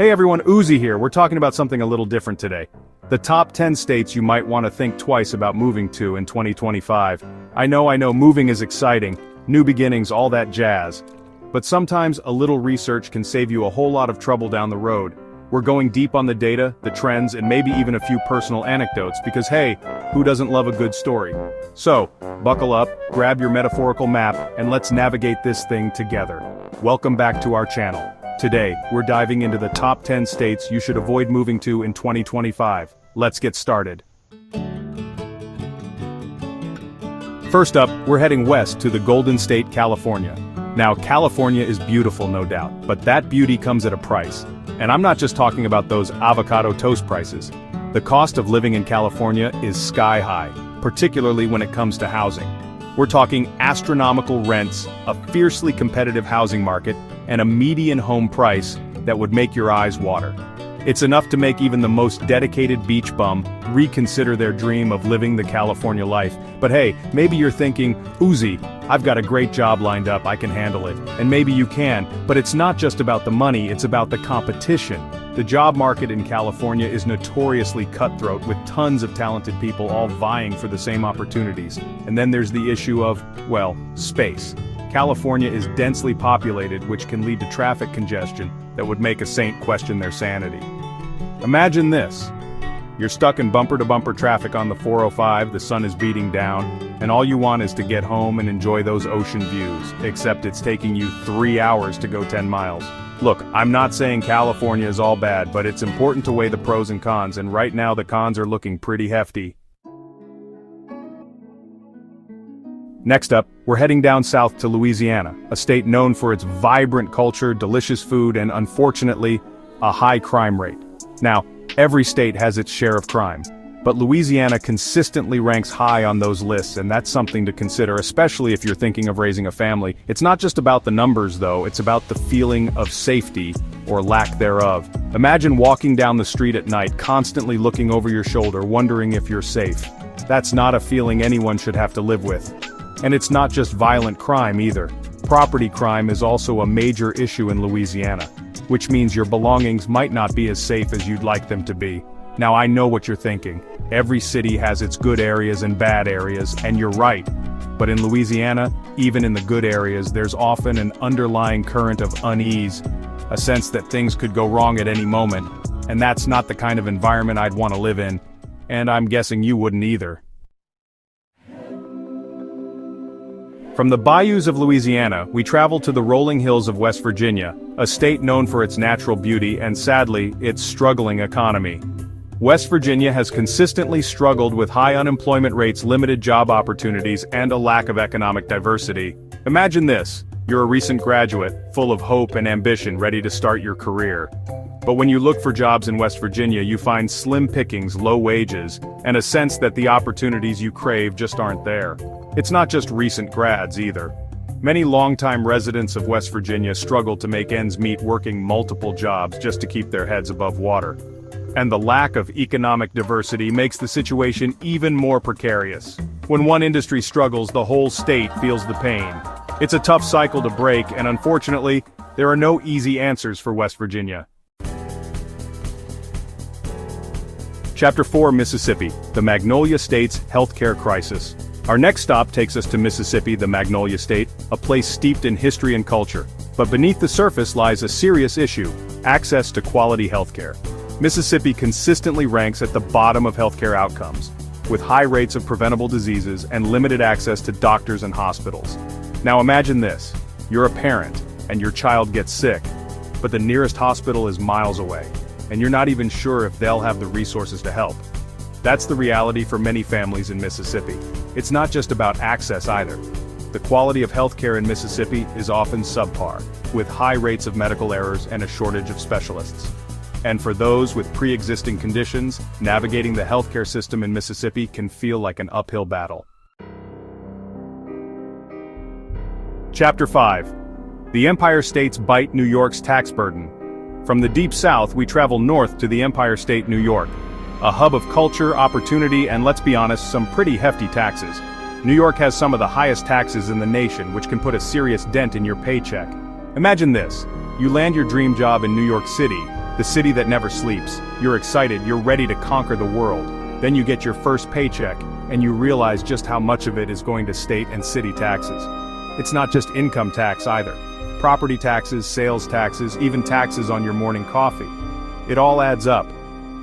Hey everyone, Uzi here. We're talking about something a little different today. The top 10 states you might want to think twice about moving to in 2025. I know, moving is exciting, new beginnings, all that jazz. But sometimes a little research can save you a whole lot of trouble down the road. We're going deep on the data, the trends, and maybe even a few personal anecdotes because hey, who doesn't love a good story? So, buckle up, grab your metaphorical map, and let's navigate this thing together. Welcome back to our channel. Today, we're diving into the top 10 states you should avoid moving to in 2025. Let's get started. First up, we're heading west to the Golden State, California. Now, California is beautiful, no doubt, but that beauty comes at a price. And I'm not just talking about those avocado toast prices. The cost of living in California is sky high, particularly when it comes to housing. We're talking astronomical rents, a fiercely competitive housing market, and a median home price that would make your eyes water. It's enough to make even the most dedicated beach bum reconsider their dream of living the California life. But hey, maybe you're thinking, Uzi, I've got a great job lined up, I can handle it. And maybe you can, but it's not just about the money, it's about the competition. The job market in California is notoriously cutthroat with tons of talented people all vying for the same opportunities. And then there's the issue of, well, space. California is densely populated, which can lead to traffic congestion that would make a saint question their sanity. Imagine this. You're stuck in bumper-to-bumper traffic on the 405, the sun is beating down, and all you want is to get home and enjoy those ocean views, except it's taking you 3 hours to go 10 miles. Look, I'm not saying California is all bad, but it's important to weigh the pros and cons, and right now the cons are looking pretty hefty. Next up, we're heading down south to Louisiana, a state known for its vibrant culture, delicious food, and unfortunately, a high crime rate. Now, every state has its share of crime, but Louisiana consistently ranks high on those lists, and that's something to consider, especially if you're thinking of raising a family. It's not just about the numbers though, it's about the feeling of safety, or lack thereof. Imagine walking down the street at night, constantly looking over your shoulder, wondering if you're safe. That's not a feeling anyone should have to live with. And it's not just violent crime either. Property crime is also a major issue in Louisiana, which means your belongings might not be as safe as you'd like them to be. Now I know what you're thinking. Every city has its good areas and bad areas, and you're right. But in Louisiana, even in the good areas, there's often an underlying current of unease, a sense that things could go wrong at any moment, and that's not the kind of environment I'd want to live in, and I'm guessing you wouldn't either. From the bayous of Louisiana, we travel to the rolling hills of West Virginia, a state known for its natural beauty and sadly, its struggling economy. West Virginia has consistently struggled with high unemployment rates, limited job opportunities, and a lack of economic diversity. Imagine this, you're a recent graduate, full of hope and ambition, ready to start your career. But when you look for jobs in West Virginia, you find slim pickings, low wages, and a sense that the opportunities you crave just aren't there. It's not just recent grads either. Many longtime residents of West Virginia struggle to make ends meet working multiple jobs just to keep their heads above water. And the lack of economic diversity makes the situation even more precarious. When one industry struggles, the whole state feels the pain. It's a tough cycle to break, and unfortunately, there are no easy answers for West Virginia. Chapter 4, Mississippi, the Magnolia State's healthcare crisis. Our next stop takes us to Mississippi, the Magnolia State, a place steeped in history and culture. But beneath the surface lies a serious issue: access to quality healthcare. Mississippi consistently ranks at the bottom of healthcare outcomes, with high rates of preventable diseases and limited access to doctors and hospitals. Now imagine this, you're a parent, and your child gets sick, but the nearest hospital is miles away, and you're not even sure if they'll have the resources to help. That's the reality for many families in Mississippi. It's not just about access either. The quality of healthcare in Mississippi is often subpar, with high rates of medical errors and a shortage of specialists. And for those with pre-existing conditions, navigating the healthcare system in Mississippi can feel like an uphill battle. Chapter 5. The Empire States bite New York's tax burden. From the Deep South, we travel north to the Empire State, New York. A hub of culture, opportunity, and let's be honest, some pretty hefty taxes. New York has some of the highest taxes in the nation, which can put a serious dent in your paycheck. Imagine this, you land your dream job in New York City, the city that never sleeps. You're excited, you're ready to conquer the world. Then you get your first paycheck, and you realize just how much of it is going to state and city taxes. It's not just income tax either. Property taxes, sales taxes, even taxes on your morning coffee. It all adds up.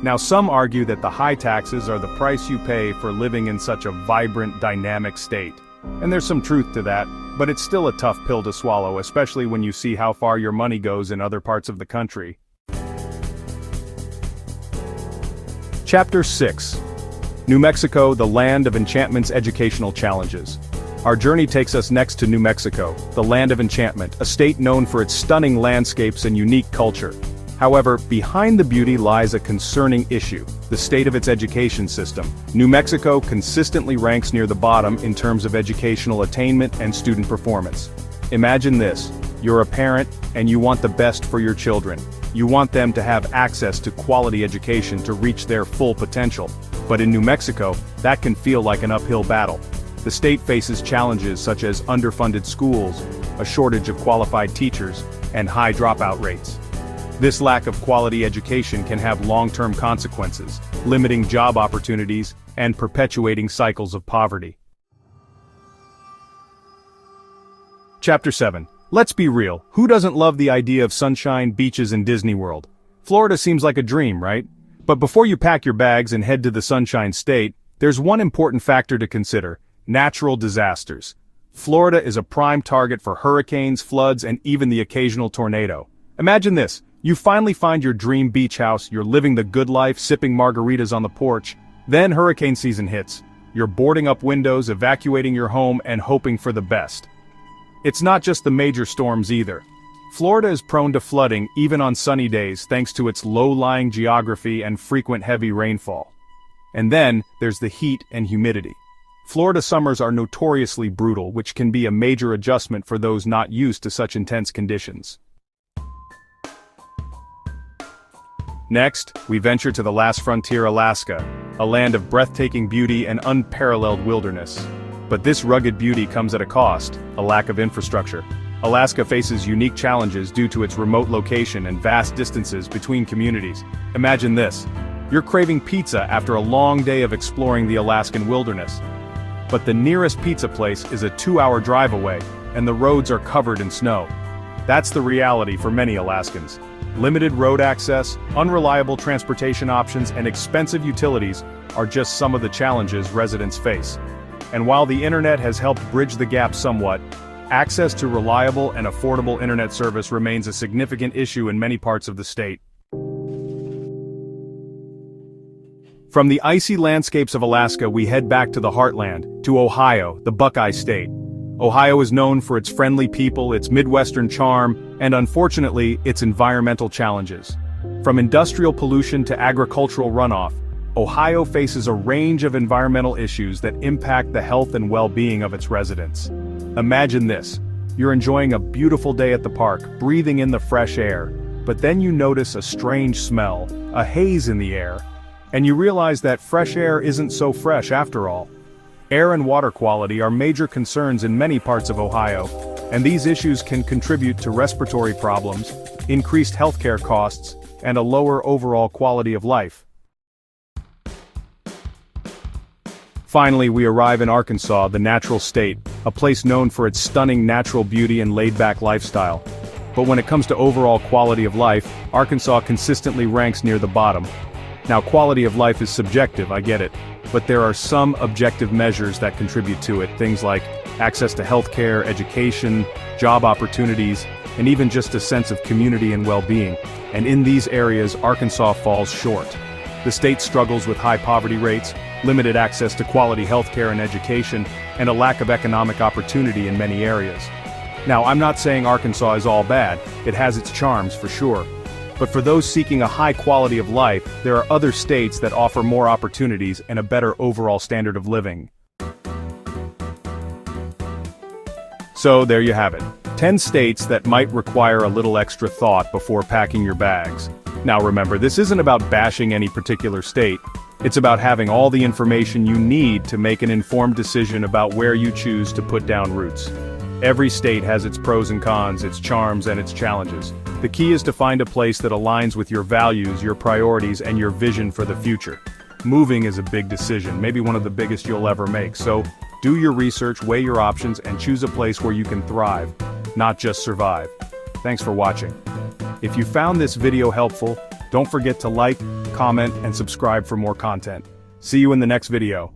Now some argue that the high taxes are the price you pay for living in such a vibrant, dynamic state. And there's some truth to that, but it's still a tough pill to swallow, especially when you see how far your money goes in other parts of the country. Chapter 6. New Mexico, the land of Enchantment's educational challenges. Our journey takes us next to New Mexico, the land of enchantment, a state known for its stunning landscapes and unique culture. However, behind the beauty lies a concerning issue: the state of its education system. New Mexico consistently ranks near the bottom in terms of educational attainment and student performance. Imagine this: you're a parent, and you want the best for your children. You want them to have access to quality education to reach their full potential. But in New Mexico, that can feel like an uphill battle. The state faces challenges such as underfunded schools, a shortage of qualified teachers, and high dropout rates. This lack of quality education can have long-term consequences, limiting job opportunities and perpetuating cycles of poverty. Chapter 7. Let's be real, who doesn't love the idea of sunshine, beaches, and Disney World? Florida seems like a dream, right? But before you pack your bags and head to the Sunshine State, there's one important factor to consider: natural disasters. Florida is a prime target for hurricanes, floods, and even the occasional tornado. Imagine this: you finally find your dream beach house, you're living the good life, sipping margaritas on the porch. Then hurricane season hits. You're boarding up windows, evacuating your home, and hoping for the best. It's not just the major storms either. Florida is prone to flooding even on sunny days thanks to its low-lying geography and frequent heavy rainfall. And then, there's the heat and humidity. Florida summers are notoriously brutal, which can be a major adjustment for those not used to such intense conditions. Next, we venture to the last frontier, Alaska, a land of breathtaking beauty and unparalleled wilderness. But this rugged beauty comes at a cost: a lack of infrastructure. Alaska faces unique challenges due to its remote location and vast distances between communities. Imagine this: you're craving pizza after a long day of exploring the Alaskan wilderness. But the nearest pizza place is a 2-hour drive away, and the roads are covered in snow. That's the reality for many Alaskans. Limited road access, unreliable transportation options, and expensive utilities are just some of the challenges residents face. And while the internet has helped bridge the gap somewhat, access to reliable and affordable internet service remains a significant issue in many parts of the state. From the icy landscapes of Alaska, we head back to the heartland, to Ohio, the Buckeye state. Ohio is known for its friendly people, its Midwestern charm, and unfortunately, its environmental challenges. From industrial pollution to agricultural runoff, Ohio faces a range of environmental issues that impact the health and well-being of its residents. Imagine this: you're enjoying a beautiful day at the park, breathing in the fresh air, but then you notice a strange smell, a haze in the air, and you realize that fresh air isn't so fresh after all. Air and water quality are major concerns in many parts of Ohio, and these issues can contribute to respiratory problems, increased healthcare costs, and a lower overall quality of life. Finally, we arrive in Arkansas, the natural state, a place known for its stunning natural beauty and laid-back lifestyle. But when it comes to overall quality of life, Arkansas consistently ranks near the bottom. Now, quality of life is subjective, I get it, but there are some objective measures that contribute to it, things like access to healthcare, education, job opportunities, and even just a sense of community and well-being. And in these areas, Arkansas falls short. The state struggles with high poverty rates, limited access to quality healthcare and education, and a lack of economic opportunity in many areas. Now, I'm not saying Arkansas is all bad. It has its charms for sure. But for those seeking a high quality of life, there are other states that offer more opportunities and a better overall standard of living. So there you have it. 10 states that might require a little extra thought before packing your bags. Now remember, this isn't about bashing any particular state. It's about having all the information you need to make an informed decision about where you choose to put down roots. Every state has its pros and cons, its charms and its challenges. The key is to find a place that aligns with your values, your priorities, and your vision for the future. Moving is a big decision, maybe one of the biggest you'll ever make, so do your research, weigh your options, and choose a place where you can thrive, not just survive. Thanks for watching. If you found this video helpful, don't forget to like, comment, and subscribe for more content. See you in the next video.